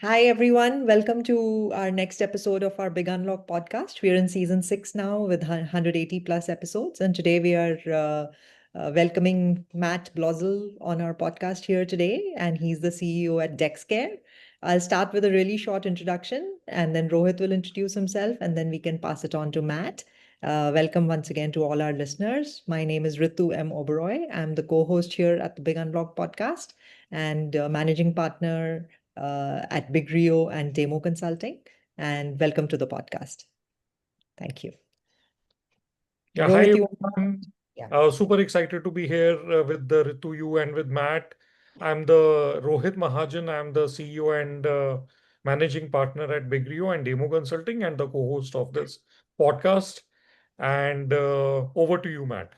Hi, everyone. Welcome to our next episode of our Big Unlock podcast. We're in season 6 now with 180 plus episodes. And today we are welcoming Matt Blosl on our podcast here today. And he's the CEO at DexCare. I'll start with a really short introduction, and then Rohit will introduce himself, and then we can pass it on to Matt. Welcome once again to all our listeners. My name is Ritu M. Oberoi. I'm the co host here at the Big Unlock podcast and managing partner at Big Rio and Demo Consulting. And welcome to the podcast. Thank you. Yeah, hi Rohit, you everyone. yeah. Super excited to be here with the Ritu you and with Matt. I'm the Rohit Mahajan. I'm the CEO and managing partner at Big Rio and Demo Consulting and the co-host of this podcast. And over to you, Matt.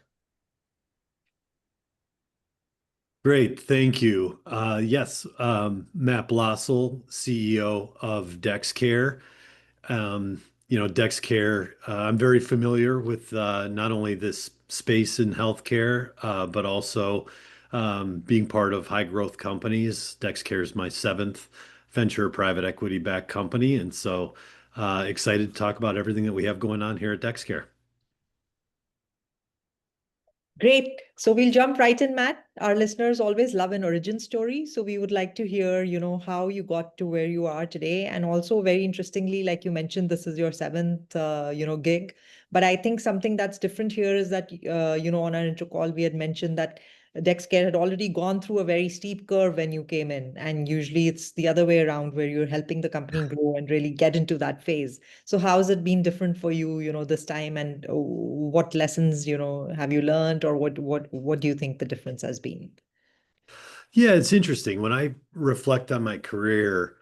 Great, thank you. Yes, Matt Blosl, CEO of DexCare. DexCare, I'm very familiar with not only this space in healthcare, but also being part of high growth companies. DexCare is my seventh venture private equity backed company. And so excited to talk about everything that we have going on here at DexCare. Great. So we'll jump right in, Matt. Our listeners always love an origin story. So we would like to hear, how you got to where you are today. And also very interestingly, like you mentioned, this is your seventh, gig. But I think something that's different here is that, on our intro call, we had mentioned that DexCare had already gone through a very steep curve when you came in. And usually it's the other way around where you're helping the company grow and really get into that phase. So how has it been different for you, this time, and what lessons, have you learned, or what do you think the difference has been? Yeah, it's interesting. When I reflect on my career,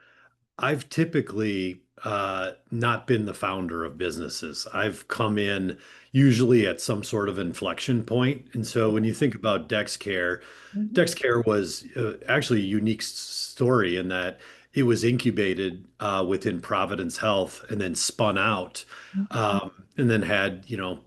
I've typically not been the founder of businesses. I've come in usually at some sort of inflection point. And so when you think about DexCare, Mhm. DexCare was actually a unique story in that it was incubated within Providence Health and then spun out, and then had,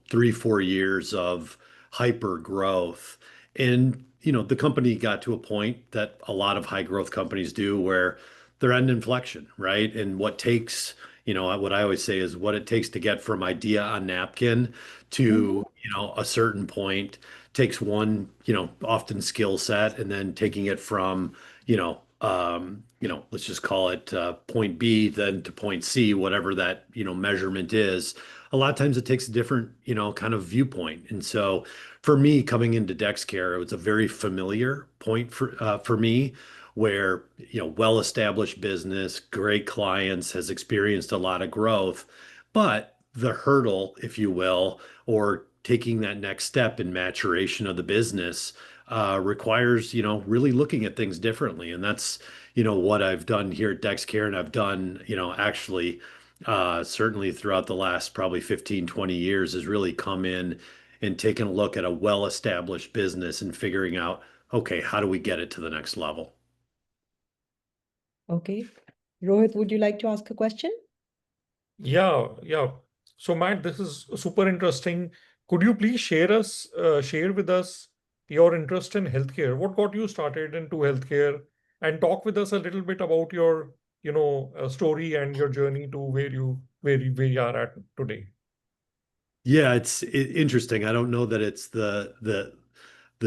3, 4 years of hyper growth. And, the company got to a point that a lot of high growth companies do where they're at an inflection, right? And what I always say is what it takes to get from idea on napkin Mhm. to, a certain point takes one, often skill set, and then taking it from, let's just call it point B, then to point C, whatever that, measurement is. A lot of times it takes a different, kind of viewpoint. And so for me, coming into DexCare, it was a very familiar point for me where, well-established business, great clients, has experienced a lot of growth, but the hurdle, if you will, or taking that next step in maturation of the business requires, really looking at things differently. And that's, what I've done here at DexCare, and I've done, actually certainly throughout the last probably 15, 20 years, has really come in and taken a look at a well-established business and figuring out, okay, how do we get it to the next level? Okay. Rohit, would you like to ask a question? Yeah. So Matt, this is super interesting. Could you please share with us your interest in healthcare? What got you started into healthcare, and talk with us a little bit about your, story and your journey to where you are at today. Yeah, it's interesting. I don't know that it's the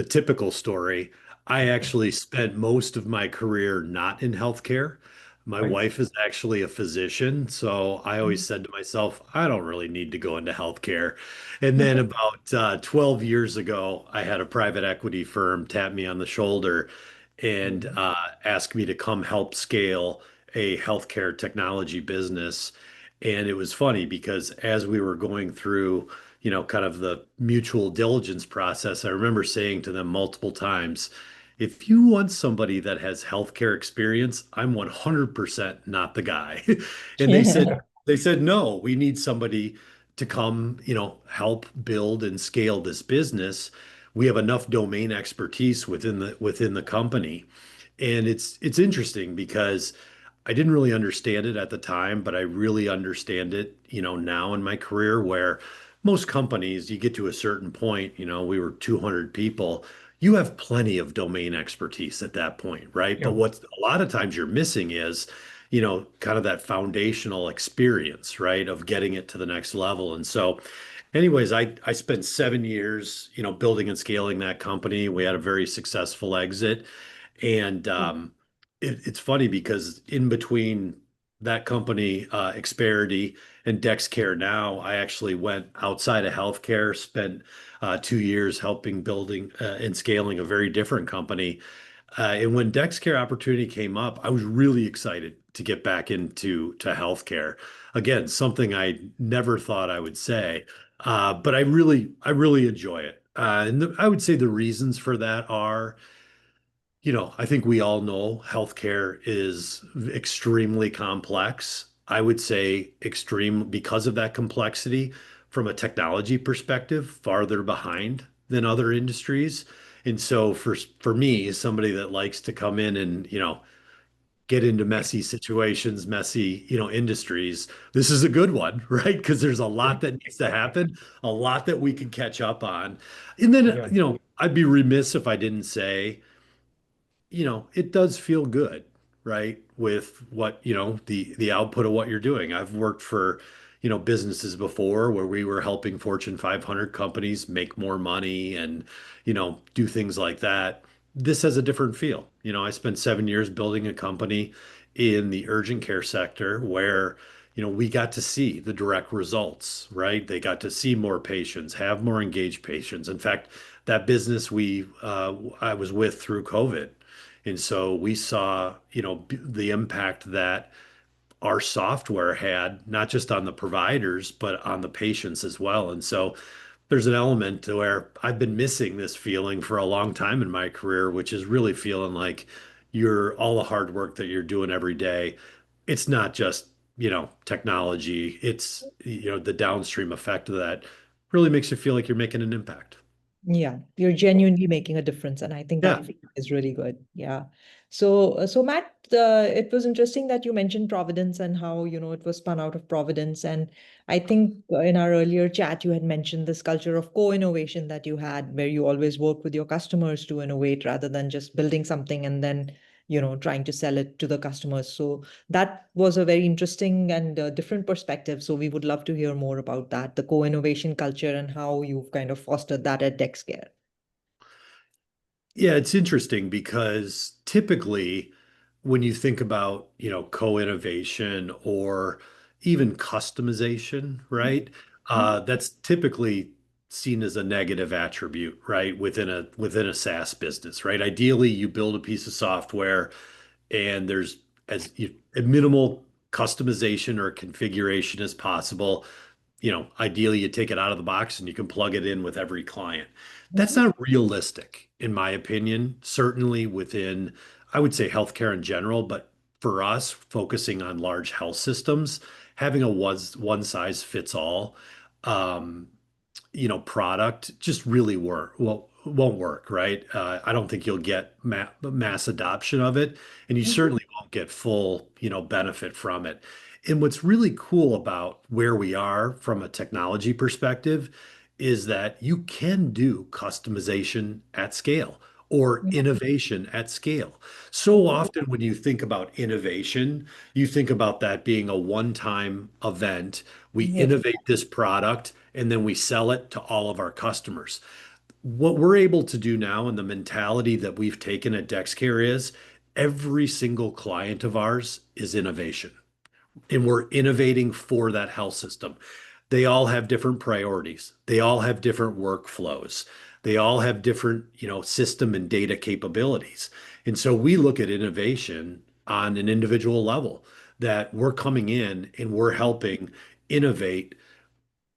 typical story. I actually spent most of my career not in healthcare. My Nice. wife is actually a physician, so I always said to myself, I don't really need to go into healthcare. And then about 12 years ago, I had a private equity firm tap me on the shoulder and ask me to come help scale a healthcare technology business. And it was funny because as we were going through, kind of the mutual diligence process, I remember saying to them multiple times, if you want somebody that has healthcare experience, I'm 100% not the guy. And they said, no, we need somebody to come, help build and scale this business. We have enough domain expertise within the company. And it's interesting because I didn't really understand it at the time, but I really understand it, now in my career where most companies, you get to a certain point, we were 200 people, you have plenty of domain expertise at that point, right? But Yeah. what a lot of times you're missing is kind of that foundational experience, right, of getting it to the next level. And so, anyways, I spent 7 years, building and scaling that company. We had a very successful exit. And it's funny because in between that company, Xperity and DexCare now, I actually went outside of healthcare, spent 2 years helping building and scaling a very different company. And when DexCare opportunity came up, I was really excited to get back into healthcare. Again, something I never thought I would say, but I really enjoy it. I would say the reasons for that are, I think we all know healthcare is extremely complex. I would say extreme because of that complexity from a technology perspective, farther behind than other industries. And so for me, as somebody that likes to come in and, get into messy situations, messy, industries, this is a good one, right? Because there's a lot that needs to happen, a lot that we can catch up on. And then, Yeah. I'd be remiss if I didn't say, it does feel good, right? With what, the output of what you're doing. I've worked for, businesses before where we were helping Fortune 500 companies make more money and, do things like that. This has a different feel. I spent 7 years building a company in the urgent care sector where, we got to see the direct results, right? They got to see more patients, have more engaged patients. In fact, that business I was with through COVID, and so we saw, the impact that our software had, not just on the providers, but on the patients as well. And so there's an element to where I've been missing this feeling for a long time in my career, which is really feeling like you're all the hard work that you're doing every day. It's not just, technology. It's, the downstream effect of that really makes you feel like you're making an impact. Yeah, you're genuinely making a difference, and I think that Yeah. feedback is really good. Yeah. So Matt, it was interesting that you mentioned Providence and how, it was spun out of Providence. And I think in our earlier chat, you had mentioned this culture of co-innovation that you had, where you always work with your customers to innovate rather than just building something and then, trying to sell it to the customers. So that was a very interesting and different perspective. So we would love to hear more about that, the co-innovation culture and how you've kind of fostered that at DexCare. Yeah, it's interesting because typically when you think about, co-innovation or even customization, right? That's typically seen as a negative attribute, right? Within a SaaS business, right? Ideally, you build a piece of software and there's a minimal customization or configuration as possible. Ideally you take it out of the box and you can plug it in with every client. That's Mhm. not realistic, in my opinion, certainly within, I would say, healthcare in general, but for us, focusing on large health systems, having a one size fits all, um, product just really won't work, right? I don't think you'll get mass adoption of it, and you Mhm. certainly won't get full, benefit from it. And what's really cool about where we are from a technology perspective is that you can do customization at scale or Yeah. innovation at scale. So often when you think about innovation, you think about that being a one-time event. We Yes. innovate this product and then we sell it to all of our customers. What we're able to do now and the mentality that we've taken at DexCare is every single client of ours is innovation, and we're innovating for that health system. They all have different priorities. They all have different workflows. They all have different, system and data capabilities. And so we look at innovation on an individual level, that we're coming in and we're helping innovate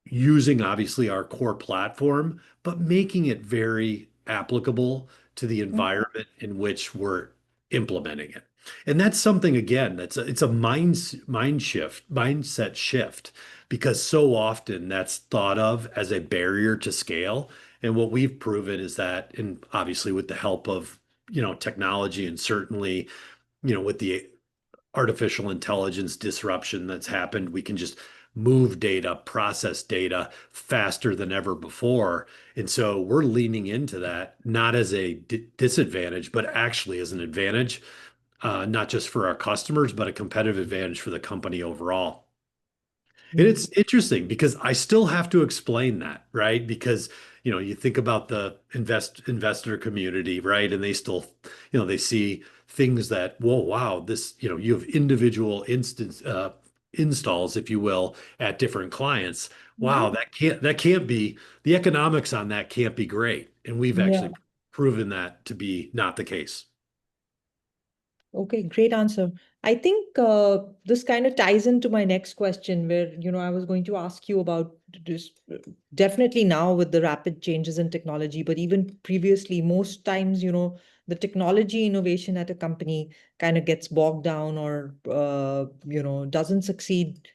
using obviously our core platform, but making it very applicable to the Mhm. environment in which we're implementing it. And that's something, again, it's a mindset shift, because so often that's thought of as a barrier to scale. And what we've proven is that, and obviously with the help of, technology, and certainly, with the artificial intelligence disruption that's happened, we can just move data, process data faster than ever before. And so we're leaning into that, not as a disadvantage, but actually as an advantage. not just for our customers, but a competitive advantage for the company overall. And Mm. it's interesting because I still have to explain that, right? Because, you think about the investor community, right? And they still, they see things that, whoa, wow, this, you have individual installs, if you will, at different clients. Wow, Mhm. that can't be the economics on that can't be great. And we've Yeah. actually proven that to be not the case. Okay, great answer. I think this kind of ties into my next question, where, I was going to ask you about this. Definitely now with the rapid changes in technology, but even previously, most times, the technology innovation at a company kind of gets bogged down or, doesn't succeed,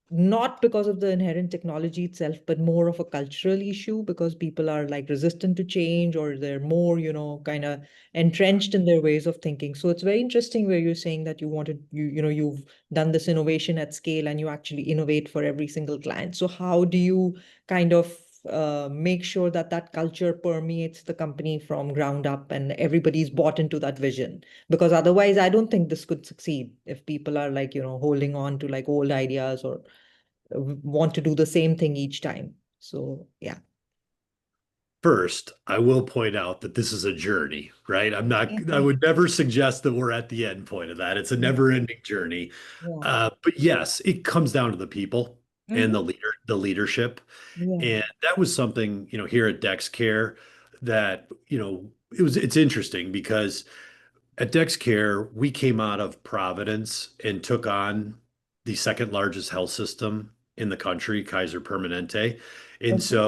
not because of the inherent technology itself, but more of a cultural issue because people are like resistant to change or they're more, kind of entrenched in their ways of thinking. So it's very interesting where you're saying that you've done this innovation at scale and you actually innovate for every single client. So how do you kind of make sure that that culture permeates the company from ground up and everybody's bought into that vision? Because otherwise, I don't think this could succeed if people are like, holding on to like old ideas or want to do the same thing each time. So yeah. First, I will point out that this is a journey, right? I would never suggest that we're at the end point of that. It's a Yeah. never-ending journey. Yeah. But yes, it comes down to the people and Mhm. the leadership. Yeah. And that was something, here at DexCare that, it's interesting because at DexCare, we came out of Providence and took on the second largest health system in the country, Kaiser Permanente. And Okay. so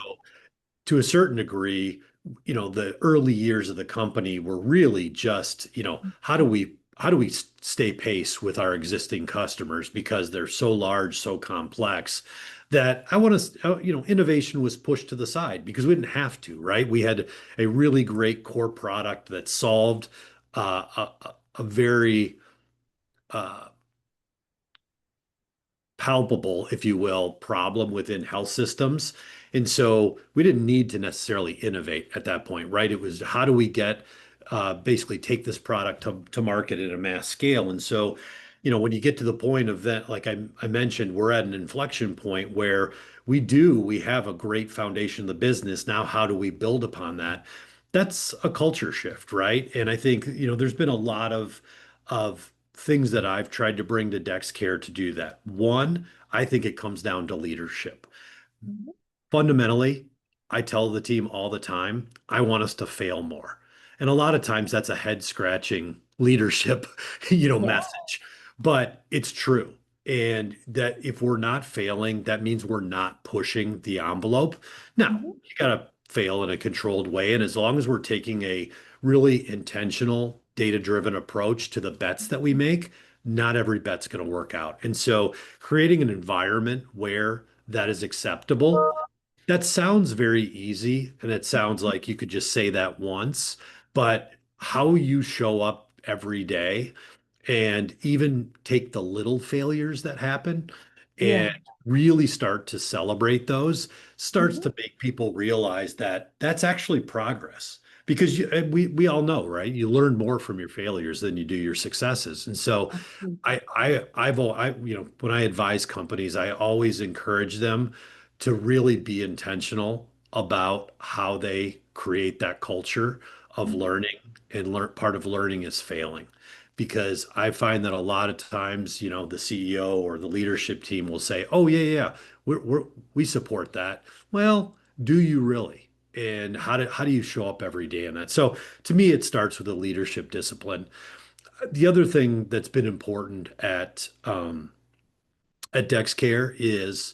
to a certain degree, the early years of the company were really just, how do we stay pace with our existing customers because they're so large, so complex that I want to, innovation was pushed to the side because we didn't have to, right? We had a really great core product that solved a very uh, palpable, if you will, problem within health systems. And so we didn't need to necessarily innovate at that point, right? It was how do we get basically take this product to market at a mass scale. And so, when you get to the point of that, like I mentioned, we're at an inflection point where we have a great foundation of the business. Now, how do we build upon that? That's a culture shift, right? And I think, there's been a lot of things that I've tried to bring to DexCare to do that. One, I think it comes down to leadership. Mhm. Fundamentally, I tell the team all the time, I want us to fail more. And a lot of times that's a head scratching leadership, Yeah. message, but it's true. And that if we're not failing, that means we're not pushing the envelope. Now, Mhm. you got to fail in a controlled way. And as long as we're taking a really intentional, data-driven approach to the bets that we make, not every bet's going to work out. And so creating an environment where that is acceptable, that sounds very easy, and it sounds like you could just say that once, but how you show up every day and even take the little failures that happen Yeah. and really start to celebrate those starts Mhm. to make people realize that that's actually progress. Because and we all know, right? You learn more from your failures than you do your successes. And so Absolutely. when I advise companies, I always encourage them to really be intentional about how they create that culture of Mhm. learning, and part of learning is failing. Because I find that a lot of times, the CEO or the leadership team will say, "Oh yeah, yeah, yeah, we support that." Well, do you really? And how do you show up every day in that? So to me, it starts with a leadership discipline. The other thing that's been important at DexCare is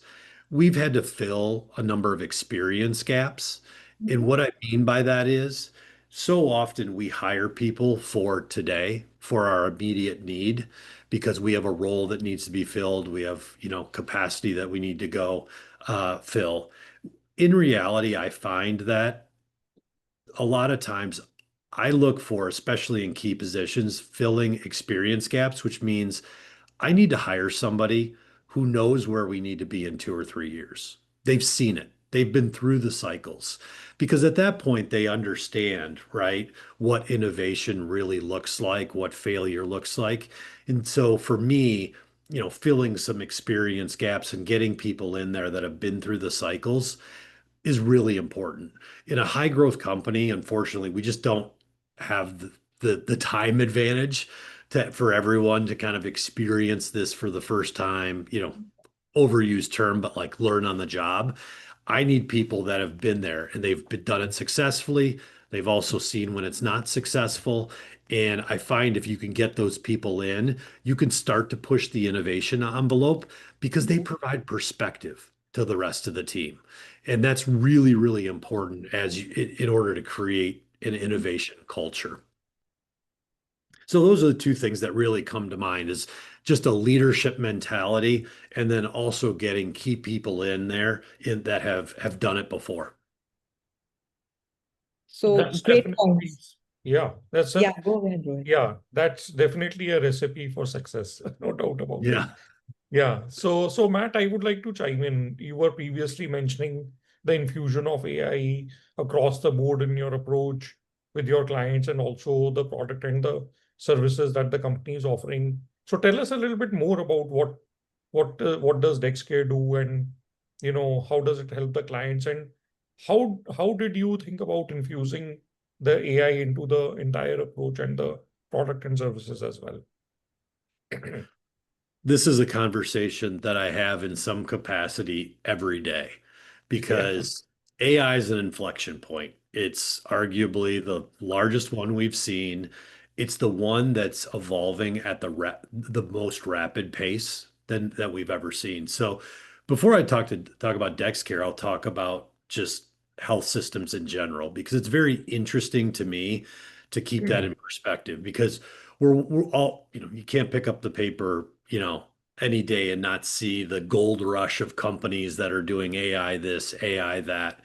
we've had to fill a number of experience gaps. And Mhm. what I mean by that is so often we hire people for today, for our immediate need, because we have a role that needs to be filled. We have, capacity that we need to go fill. In reality, I find that a lot of times I look for, especially in key positions, filling experience gaps, which means I need to hire somebody who knows where we need to be in 2 or 3 years. They've seen it. They've been through the cycles because at that point they understand, right, what innovation really looks like, what failure looks like. And so for me, filling some experience gaps and getting people in there that have been through the cycles is really important. In a high growth company, unfortunately, we just don't have the time advantage for everyone to kind of experience this for the first time, overused term, but like learn on the job. I need people that have been there and done it successfully. They've also seen when it's not successful. And I find if you can get those people in, you can start to push the innovation envelope because they provide perspective to the rest of the team. And that's really, really important in order to create an innovation culture. So those are the two things that really come to mind is just a leadership mentality and then also getting key people in there that have done it before. So That's great definitely, points. yeah, Yeah, go ahead, Rohit. yeah, that's definitely a recipe for success. No doubt about it. Yeah. Yeah. So Matt, I would like to chime in. You were previously mentioning the infusion of AI across the board in your approach with your clients and also the product and the services that the company is offering. So tell us a little bit more about what does DexCare do, and how does it help the clients, and how did you think about infusing the AI into the entire approach and the product and services as well? This is a conversation that I have in some capacity every day Yeah. because AI is an inflection point. It's arguably the largest one we've seen. It's the one that's evolving at the most rapid pace that we've ever seen. So before I talk about DexCare, I'll talk about just health systems in general because it's very interesting to me to keep that in perspective because we're all, you can't pick up the paper, any day and not see the gold rush of companies that are doing AI this, AI that.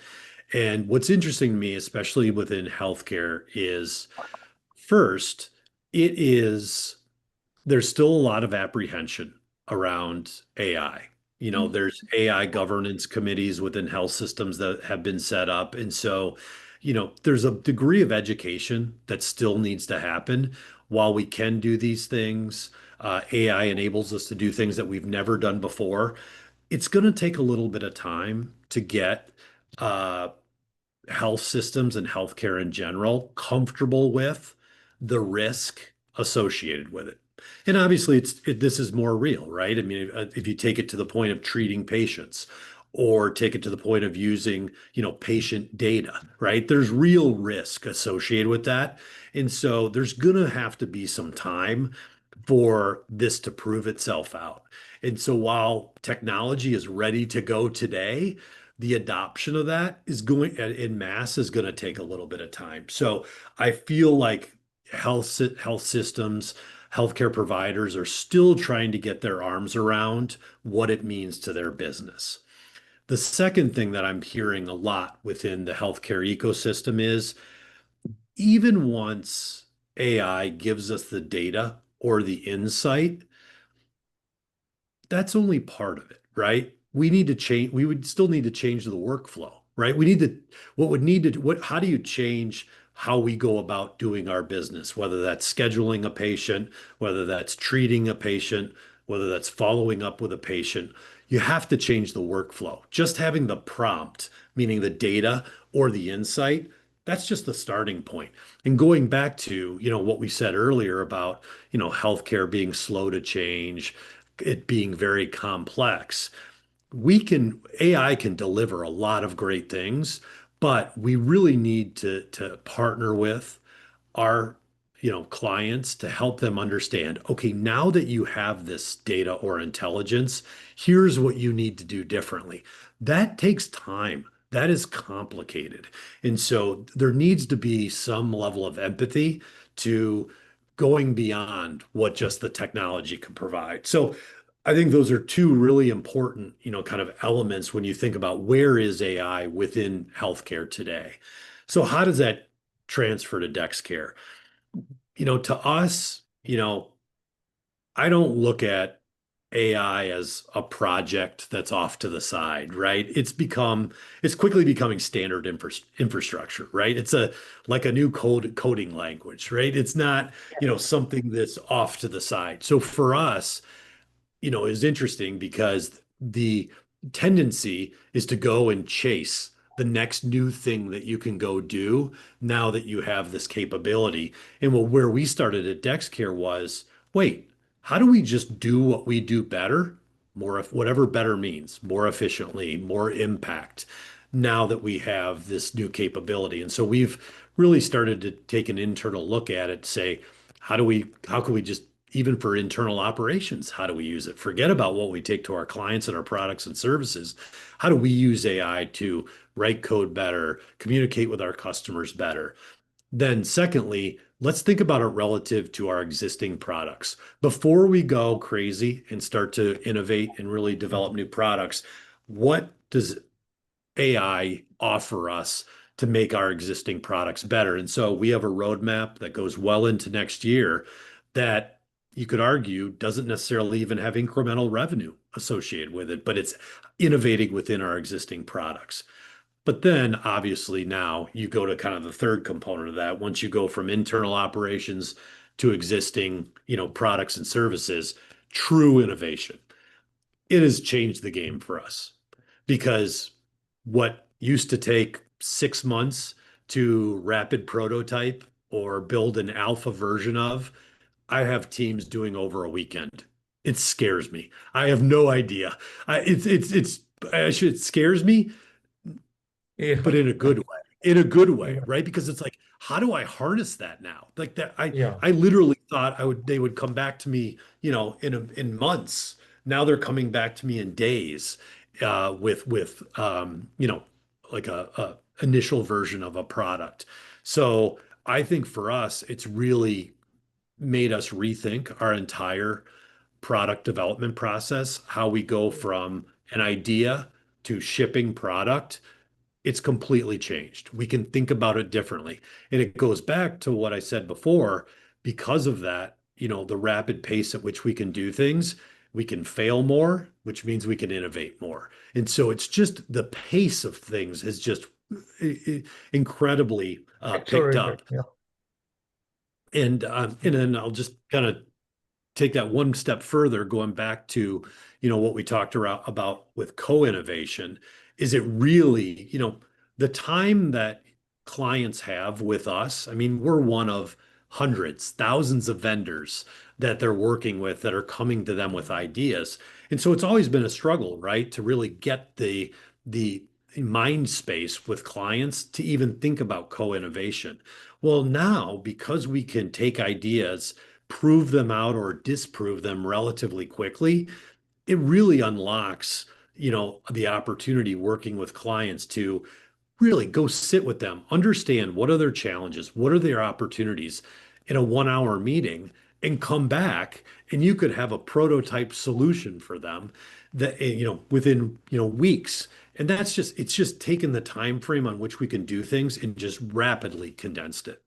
And what's interesting to me, especially within healthcare, is first, it is there's still a lot of apprehension around AI. There's AI governance committees within health systems that have been set up. And so, there's a degree of education that still needs to happen. While we can do these things, AI enables us to do things that we've never done before. It's going to take a little bit of time to get uh, health systems and healthcare in general comfortable with the risk associated with it. And obviously, this is more real, right? I mean, if you take it to the point of treating patients or take it to the point of using, patient data, right? There's real risk associated with that. And so there's going to have to be some time for this to prove itself out. And so while technology is ready to go today, the adoption of that is going in mass is going to take a little bit of time. So I feel like health systems, healthcare providers are still trying to get their arms around what it means to their business. The second thing that I'm hearing a lot within the healthcare ecosystem is even once AI gives us the data or the insight, that's only part of it, right? We need to change, we would still need to change the workflow, right? How do you change how we go about doing our business, whether that's scheduling a patient, whether that's treating a patient, whether that's following up with a patient? You have to change the workflow. Just having the prompt, meaning the data or the insight, that's just the starting point. And going back to, what we said earlier about, healthcare being slow to change, it being very complex. AI can deliver a lot of great things, but we really need to partner with our clients to help them understand, okay, now that you have this data or intelligence, here's what you need to do differently. That takes time. That is complicated. And so there needs to be some level of empathy to going beyond what just the technology can provide. So I think those are two really important, kind of elements when you think about where is AI within healthcare today. So how does that transfer to DexCare? To us, I don't look at AI as a project that's off to the side, right? It's quickly becoming standard infrastructure, right? It's like a new coding language, right? It's not, something that's off to the side. So for us, is interesting because the tendency is to go and chase the next new thing that you can go do now that you have this capability. And where we started at DexCare was, wait, how do we just do what we do better? Whatever better means, more efficiently, more impact, now that we have this new capability. And so we've really started to take an internal look at it, say, how can we just, even for internal operations, how do we use it? Forget about what we take to our clients and our products and services. How do we use AI to write code better, communicate with our customers better? Then, secondly, let's think about it relative to our existing products. Before we go crazy and start to innovate and really develop new products, what does AI offer us to make our existing products better? And so we have a roadmap that goes well into next year that you could argue doesn't necessarily even have incremental revenue associated with it, but it's innovating within our existing products. But then obviously now you go to kind of the third component of that. Once you go from internal operations to existing, products and services, true innovation. It has changed the game for us because what used to take 6 months to rapid prototype or build an alpha version of, I have teams doing over a weekend. It scares me. I have no idea. It scares me, but Yeah. in a good way. In a good way, Yeah. right? Because it's like, how do I harness that now? Like that, Yeah. I literally thought they would come back to me, in months. Now they're coming back to me in days, with like a initial version of a product. So I think for us, it's really made us rethink our entire product development process, how we go from an idea to shipping product. It's completely changed. We can think about it differently. And it goes back to what I said before. Because of that, the rapid pace at which we can do things, we can fail more, which means we can innovate more. And so it's just the pace of things has just incredibly picked Accelerated. up. Yeah. And then I'll just kind of take that one step further, going back to, what we talked about with co-innovation. Is it really, the time that clients have with us? I mean, we're one of hundreds, thousands of vendors that they're working with that are coming to them with ideas. And so it's always been a struggle, right? To really get the mind space with clients to even think about co-innovation. Well, now, because we can take ideas, prove them out or disprove them relatively quickly, it really unlocks, the opportunity working with clients to really go sit with them, understand what are their challenges, what are their opportunities in a 1 hour meeting, and come back and you could have a prototype solution for them that, within, weeks. And it's just taken the time frame on which we can do things and just rapidly condensed it.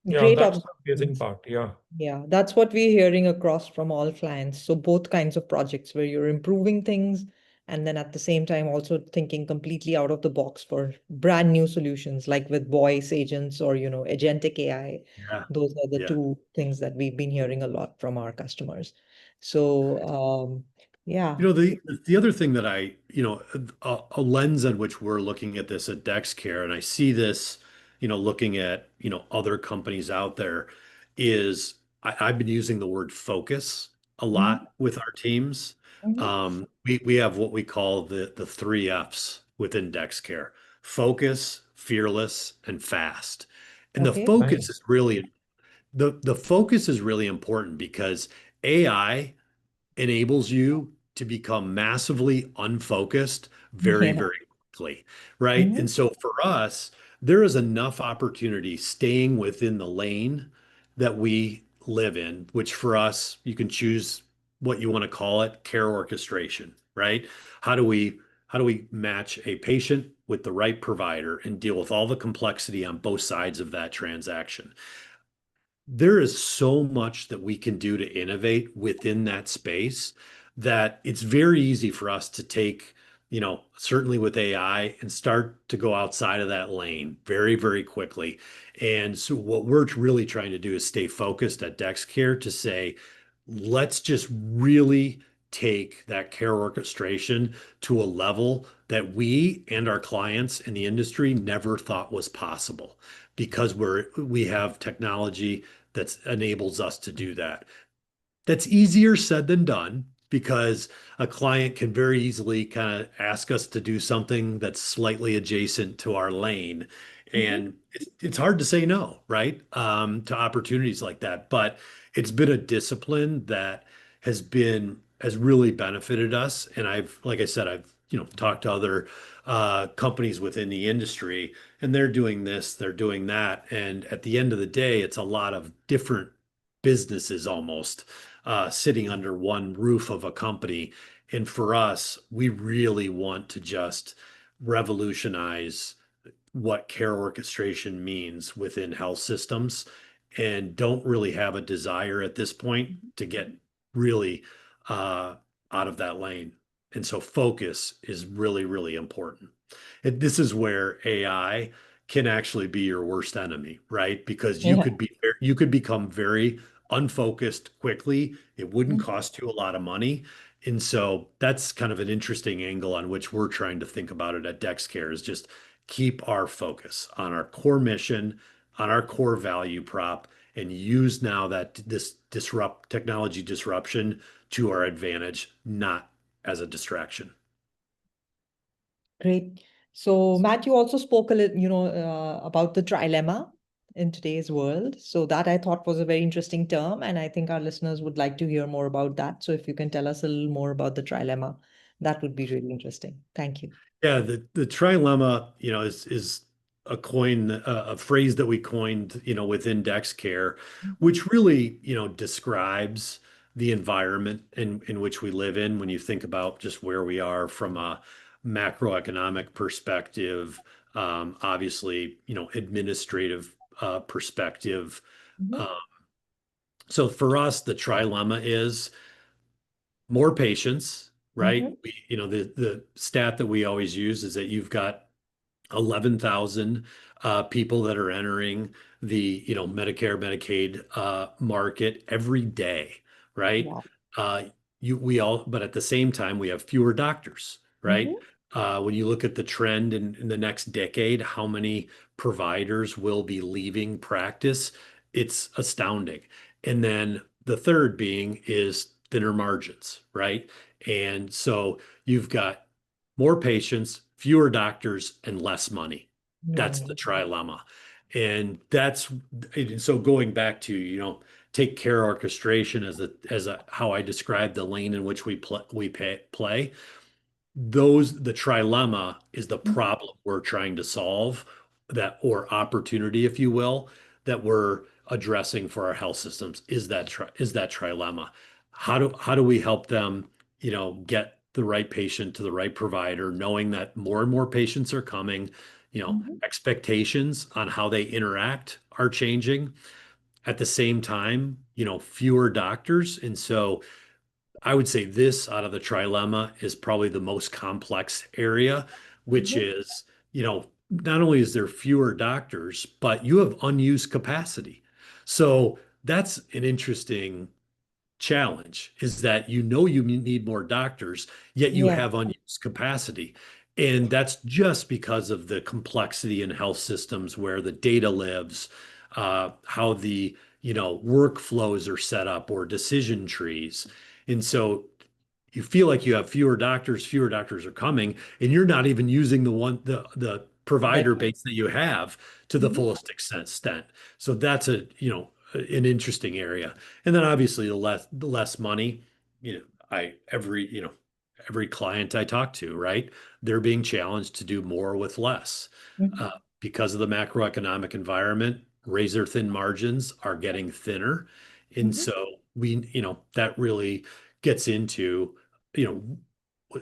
Yeah. Great That's the amazing observations. part. Yeah. Yeah, that's what we're hearing across from all clients. So both kinds of projects where you're improving things and then at the same time also thinking completely out of the box for brand new solutions like with voice agents or, agentic AI. Yeah. Those are the Yeah. two things that we've been hearing a lot from our customers. So, yeah. The other thing that a lens in which we're looking at this at DexCare, and I see this, looking at, other companies out there, is I've been using the word focus a Mhm, lot with our teams. mhm. We have what we call the three F's within DexCare: focus, fearless, and fast. And Okay. Nice. the focus is really important because AI enables you to become massively unfocused very, Yeah. very quickly, right? Mhm. And so for us, there is enough opportunity staying within the lane that we live in, which for us, you can choose what you want to call it, care orchestration, right? How do we how do we match a patient with the right provider and deal with all the complexity on both sides of that transaction? there is so much that we can do to innovate within that space that it's very easy for us to take, certainly with AI and start to go outside of that lane very, very quickly. And so what we're really trying to do is stay focused at DexCare to say, let's just really take that care orchestration to a level that we and our clients in the industry never thought was possible because we have technology that enables us to do that. That's easier said than done because a client can very easily kind of ask us to do something that's slightly adjacent to our lane. Mm-hmm. And it's hard to say no, right? To opportunities like that. But it's been a discipline that has really benefited us. And like I said, I've, talked to other companies within the industry, and they're doing this, they're doing that. And at the end of the day, it's a lot of different businesses almost sitting under one roof of a company. And for us, we really want to just revolutionize what care orchestration means within health systems and don't really have a desire at this point to get really out of that lane. And so focus is really, really important. And this is where AI can actually be your worst enemy, right? Because Yeah. you could become very unfocused quickly. It wouldn't Mhm. cost you a lot of money. And so that's kind of an interesting angle on which we're trying to think about it at DexCare is just keep our focus on our core mission, on our core value prop, and use now that this technology disruption to our advantage, not as a distraction. Great. So, Matt, you also spoke a little, about the trilemma in today's world. So that I thought was a very interesting term, and I think our listeners would like to hear more about that. So if you can tell us a little more about the trilemma, that would be really interesting. Thank you. Yeah, the trilemma, is a phrase that we coined, within DexCare, Mhm. which really, describes the environment in which we live in when you think about just where we are from a macroeconomic perspective, obviously, administrative perspective. Mhm. Um, so for us, the trilemma is more patients, right? Mhm. The stat that we always use is that you've got 11,000 people that are entering the Medicare Medicaid market every day, right? Wow. Uh, but at the same time we have fewer doctors, right? Mhm. When you look at the trend in the next decade, how many providers will be leaving practice, it's astounding. And then the third being is thinner margins, right? And so you've got more patients, fewer doctors, and less money. That's the Mm. trilemma. And so going back to, take care orchestration as a how I describe the lane in which we play. The trilemma is the Mhm. problem we're trying to solve, that or opportunity, if you will, that we're addressing for our health systems is that trilemma. How do we help them, get the right patient to the right provider, knowing that more and more patients are coming, Mhm. expectations on how they interact are changing. At the same time, fewer doctors. And so I would say this out of the trilemma is probably the most complex area, which Mhm. is, not only is there fewer doctors, but you have unused capacity. So that's an interesting challenge is that you need more doctors, yet you Yeah. have unused capacity. And that's just because of the complexity in health systems where the data lives, how the workflows are set up or decision trees. And so you feel like you have fewer doctors are coming, and you're not even using the That. provider base that you have to the Mhm. fullest extent. So that's an interesting area. And then obviously the less money, every client I talk to, right? They're being challenged to do more with less. Mhm. Uh, because of the macroeconomic environment, razor thin margins are getting thinner. And Mhm. so that really gets into,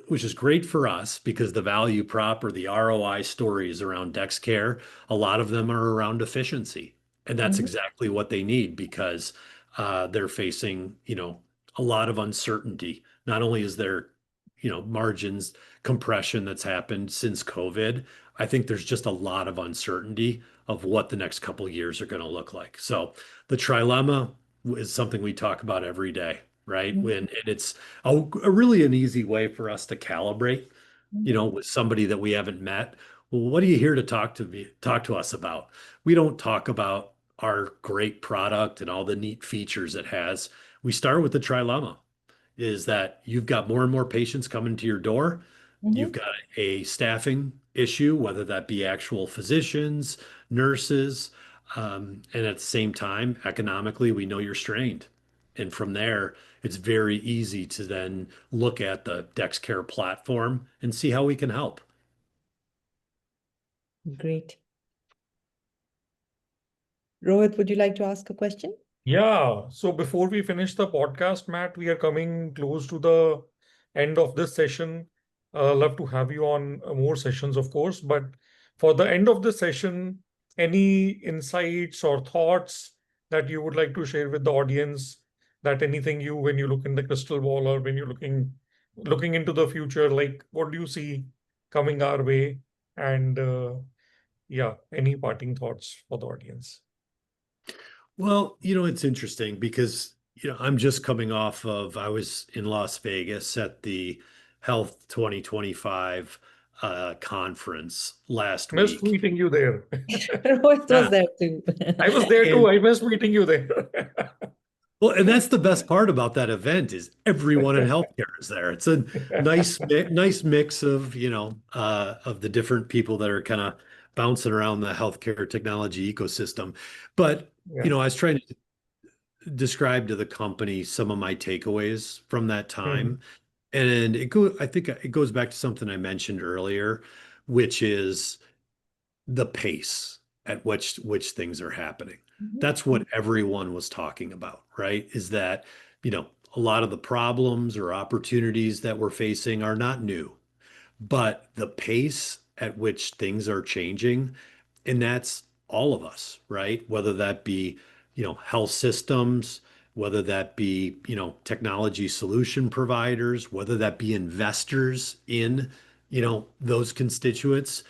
which is great for us because the value prop or the ROI stories around DexCare, a lot of them are around efficiency. And that's exactly what they need because they're facing, a lot of uncertainty. Not only is there, margins compression that's happened since COVID, I think there's just a lot of uncertainty of what the next couple of years are going to look like. So the trilemma is something we talk about every day, right? And it's a really an easy way for us to calibrate, with somebody that we haven't met. Well, what are you here to talk to us about? We don't talk about our great product and all the neat features it has. We start with the trilemma is that you've got more and more patients coming to your door. You've got a staffing issue, whether that be actual physicians, nurses, and at the same time, economically, we know you're strained. And from there, it's very easy to then look at the DexCare platform and see how we can help. Great. Rohit, would you like to ask a question? Yeah. So before we finish the podcast, Matt, we are coming close to the end of this session. Love to have you on more sessions, of course. But for the end of the session, any insights or thoughts that you would like to share with the audience? That anything when you look in the crystal ball or when you're looking into the future, like what do you see coming our way? And yeah, any parting thoughts for the audience? Well, it's interesting because, I'm just coming off of, I was in Las Vegas at the Health 2025 conference last Missed week. meeting you there. Rohit was Yeah. there too. I was there too. And I missed meeting you there. well, and that's the best part about that event is everyone in healthcare is there. It's a nice mix of, of the different people that are kind of bouncing around the healthcare technology ecosystem. But, Yeah. I was trying to describe to the company some of my takeaways from that time. And I think it goes back to something I mentioned earlier, which is the pace at which things are happening. That's what everyone was talking about, right? Is that, a lot of the problems or opportunities that we're facing are not new, but the pace at which things are changing, and that's all of us, right? Whether that be, health systems, whether that be, technology solution providers, whether that be investors in, those constituents,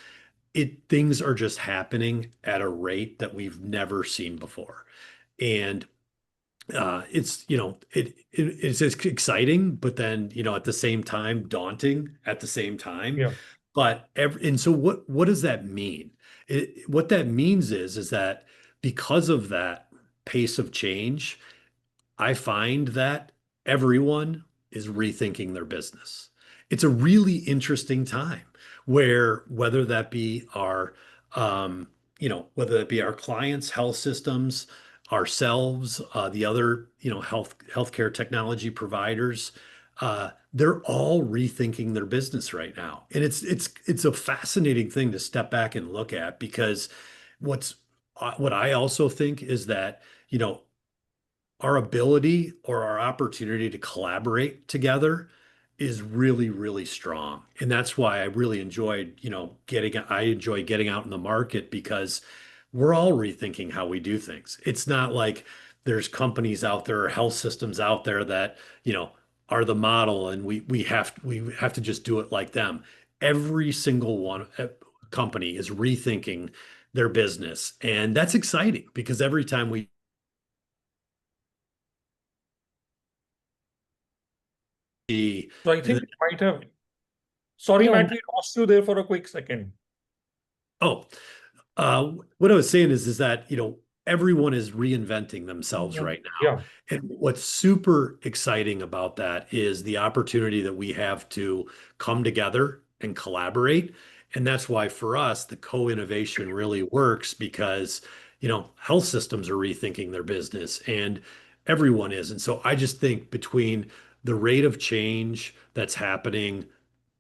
things are just happening at a rate that we've never seen before. And it's it's exciting, but then at the same time daunting at the same time. Yeah. And so what does that mean? What that means is that because of that pace of change, I find that everyone is rethinking their business. It's a really interesting time where whether that be our clients, health systems, ourselves, the other, healthcare technology providers, they're all rethinking their business right now. And it's a fascinating thing to step back and look at because what I also think is that, our ability or our opportunity to collaborate together is really, really strong. And that's why I really enjoyed, I enjoy getting out in the market because we're all rethinking how we do things. It's not like there's companies out there or health systems out there that, are the model and we have to just do it like them. Every single one company is rethinking their business. And that's exciting because every time we see So I think we might have. Sorry, No. Matt, we lost you there for a quick second. oh, what I was saying is that, everyone is reinventing themselves right now. Yeah. And what's super exciting about that is the opportunity that we have to come together and collaborate. And that's why for us, the co-innovation really works because, health systems are rethinking their business and everyone is. And so I just think between the rate of change that's happening,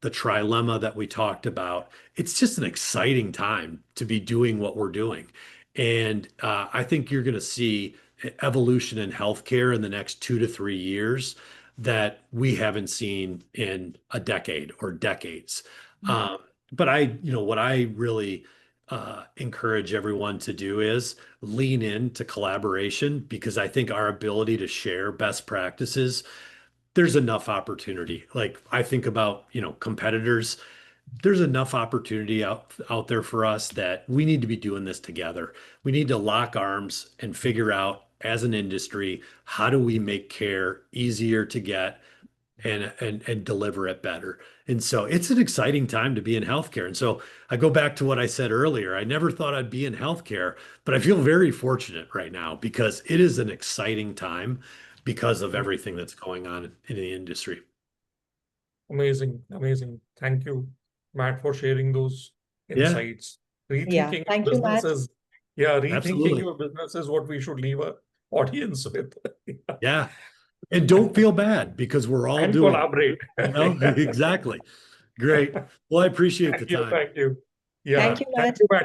the trilemma that we talked about, it's just an exciting time to be doing what we're doing. And I think you're going to see evolution in healthcare in the next 2 to 3 years that we haven't seen in a decade or decades. But what I really encourage everyone to do is lean into collaboration, because I think our ability to share best practices, there's enough opportunity. Like I think about, competitors, there's enough opportunity out there for us that we need to be doing this together. We need to lock arms and figure out as an industry, how do we make care easier to get and deliver it better. And so it's an exciting time to be in healthcare. And so I go back to what I said earlier. I never thought I'd be in healthcare, but I feel very fortunate right now because it is an exciting time because of everything that's going on in the industry. Amazing, amazing. Thank you, Matt, for sharing those Yeah, insights. Rethinking Thank you, Matt. businesses. Yeah, rethinking absolutely. your business is what we should leave our audience with. Yeah. And don't feel bad because we're all And doing collaborate. it. Exactly. Great. Well, I appreciate the time. Thank you. Yeah. Thank you, Thank Matt. you, Matt.